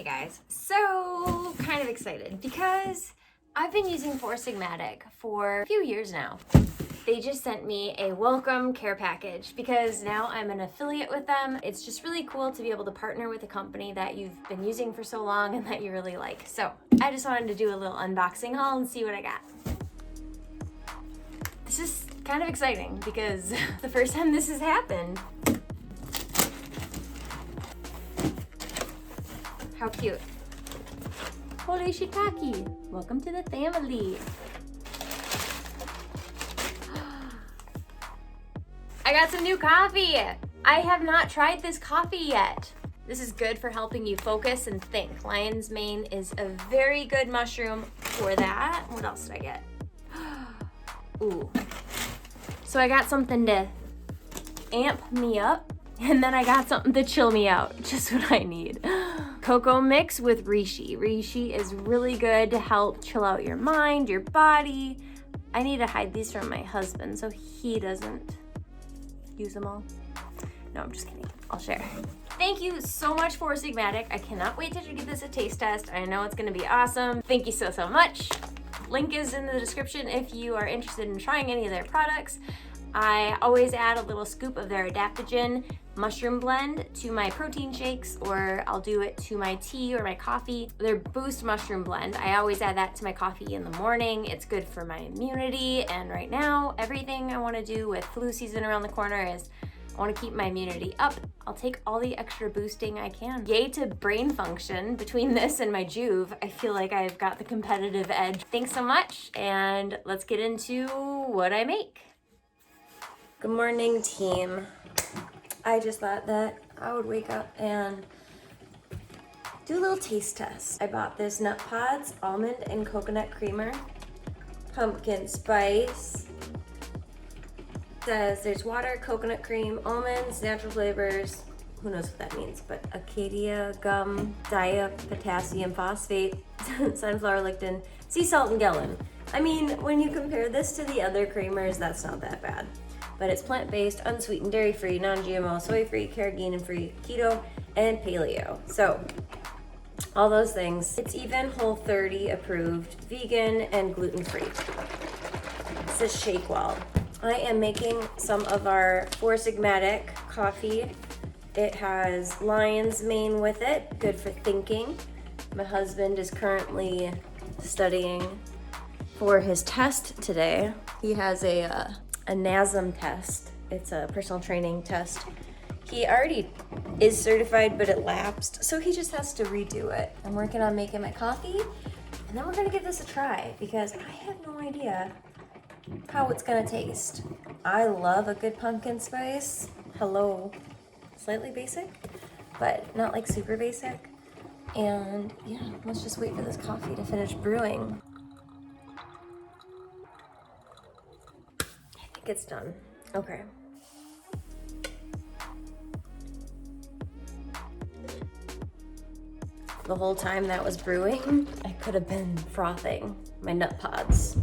Hey guys, so kind of excited because I've been using Four Sigmatic for a few years now. They just sent me a welcome care package because now I'm an affiliate with them. It's just really cool to be able to partner with a company that you've been using for so long and that you really like. So I just wanted to do a little unboxing haul and see what I got. This is kind of exciting because the first time this has happened. How cute. Holy shiitake, welcome to the family. I got some new coffee. I have not tried this coffee yet. This is good for helping you focus and think. Lion's mane is a very good mushroom for that. What else did I get? Ooh. So I got something to amp me up, and then I got something to chill me out. Just what I need. Cocoa mix with reishi. Reishi is really good to help chill out your mind, your body. I need to hide these from my husband so he doesn't use them all. No, I'm just kidding. I'll share. Thank you so much, Four Sigmatic. I cannot wait to give this a taste test. I know it's gonna be awesome. Thank you so much. Link is in the description if you are interested in trying any of their products. I always add a little scoop of their adaptogen mushroom blend to my protein shakes, or I'll do it to my tea or my coffee. Their boost mushroom blend, I always add that to my coffee in the morning. It's good for my immunity, and right now, everything I wanna do with flu season around the corner is I wanna keep my immunity up. I'll take all the extra boosting I can. Yay to brain function. Between this and my Juve, I feel like I've got the competitive edge. Thanks so much, and let's get into what I make. Good morning, team. I just thought that I would wake up and do a little taste test. I bought this Nut Pods almond and coconut creamer, pumpkin spice. Says there's water, coconut cream, almonds, natural flavors. Who knows what that means, but Acacia gum, dipotassium phosphate, sunflower lectin, sea salt, and gelatin. I mean, when you compare this to the other creamers, that's not that bad. But it's plant-based, unsweetened, dairy-free, non-GMO, soy-free, carrageenan-free, keto, and paleo. So, all those things. It's even Whole30 approved, vegan, and gluten-free. It says shake well. I am making some of our Four Sigmatic coffee. It has lion's mane with it, good for thinking. My husband is currently studying for his test today. He has a NASM test. It's a personal training test. He already is certified, but it lapsed, so he just has to redo it. I'm working on making my coffee, and then we're gonna give this a try because I have no idea how it's gonna taste. I love a good pumpkin spice. Hello, slightly basic, but not like super basic. And yeah, let's just wait for this coffee to finish brewing. I think it's done. Okay. The whole time that was brewing, I could have been frothing my nut pods.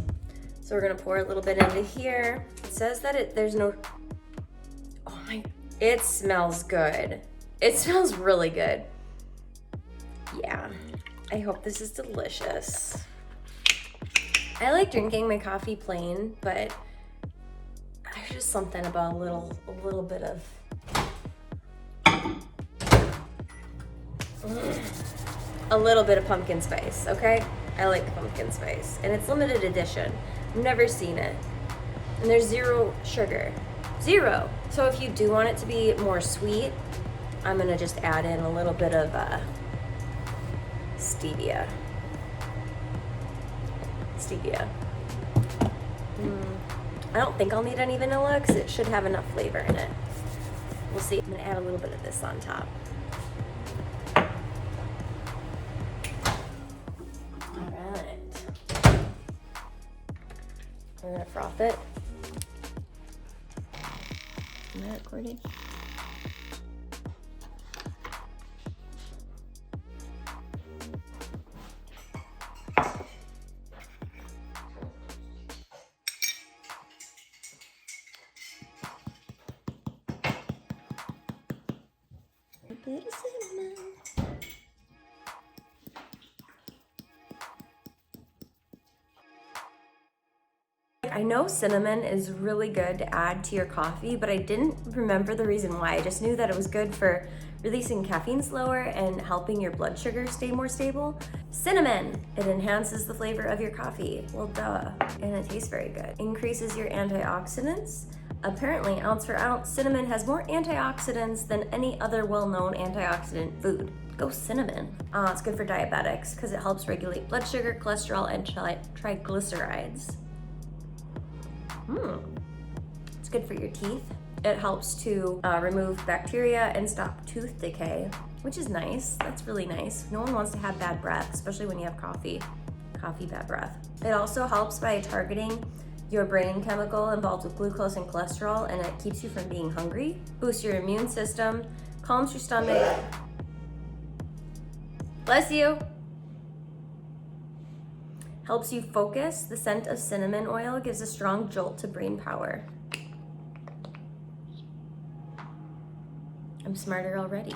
So we're gonna pour a little bit into here. It says that there's no, oh my, it smells good. It smells really good. Yeah, I hope this is delicious. I like drinking my coffee plain, but there's just something about a little bit of a little bit of pumpkin spice, okay? I like pumpkin spice, and it's limited edition. I've never seen it. And there's 0 sugar. 0. So if you do want it to be more sweet, I'm gonna just add in a little bit of stevia. I don't think I'll need any vanilla because it should have enough flavor in it. We'll see. I'm gonna add a little bit of this on top. All right. We're gonna froth it. Am I recording? A bit of cinnamon. I know cinnamon is really good to add to your coffee, but I didn't remember the reason why. I just knew that it was good for releasing caffeine slower and helping your blood sugar stay more stable. Cinnamon, it enhances the flavor of your coffee. Well, duh, and it tastes very good. Increases your antioxidants. Apparently, ounce for ounce, cinnamon has more antioxidants than any other well-known antioxidant food. Go cinnamon. It's good for diabetics because it helps regulate blood sugar, cholesterol, and triglycerides. It's good for your teeth. It helps to remove bacteria and stop tooth decay, which is nice. That's really nice. No one wants to have bad breath, especially when you have coffee. Coffee, bad breath. It also helps by targeting your brain chemical involved with glucose and cholesterol, and it keeps you from being hungry. Boosts your immune system, calms your stomach. Bless you. Helps you focus. The scent of cinnamon oil gives a strong jolt to brain power. I'm smarter already.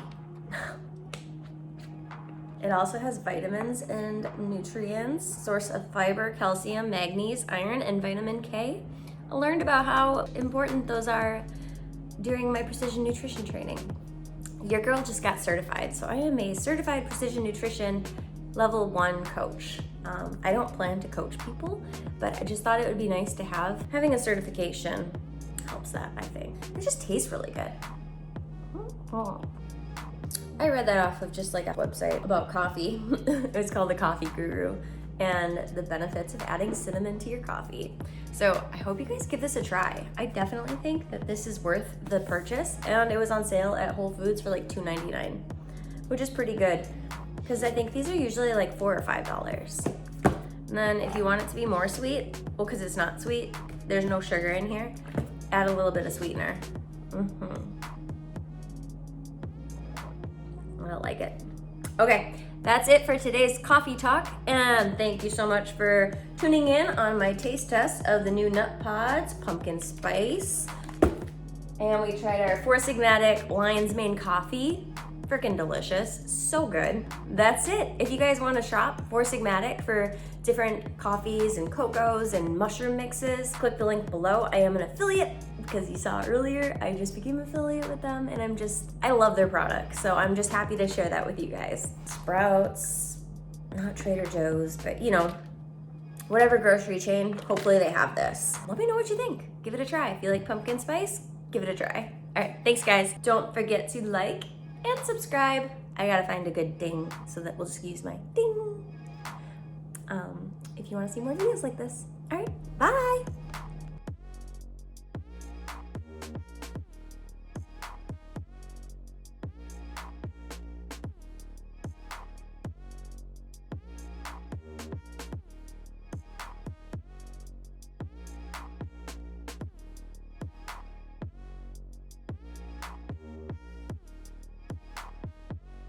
It also has vitamins and nutrients, source of fiber, calcium, manganese, iron, and vitamin K. I learned about how important those are during my precision nutrition training. Your girl just got certified, so I am a certified precision nutrition level 1 coach. I don't plan to coach people, but I just thought it would be nice to have. Having a certification helps that, I think. It just tastes really good. I read that off of just like a website about coffee. It's called The Coffee Guru, and the benefits of adding cinnamon to your coffee. So I hope you guys give this a try. I definitely think that this is worth the purchase, and it was on sale at Whole Foods for like $2.99, which is pretty good because I think these are usually like $4 or $5. And then if you want it to be more sweet, well, because it's not sweet, there's no sugar in here, add a little bit of sweetener. I like it. Okay, that's it for today's coffee talk, and thank you so much for tuning in on my taste test of the new Nut Pods pumpkin spice. And we tried our Four Sigmatic Lion's Mane coffee. Freaking delicious, so good. That's it. If you guys want to shop Four Sigmatic for different coffees and cocos and mushroom mixes, click the link below. I am an affiliate because you saw earlier, I just became an affiliate with them, and I love their products, so I'm just happy to share that with you guys. Sprouts, not Trader Joe's, but you know, whatever grocery chain, hopefully they have this. Let me know what you think. Give it a try. If you like pumpkin spice, give it a try. All right, thanks guys. Don't forget to like and subscribe. I gotta find a good ding, so that we'll just use my ding. If you wanna see more videos like this. All right, bye.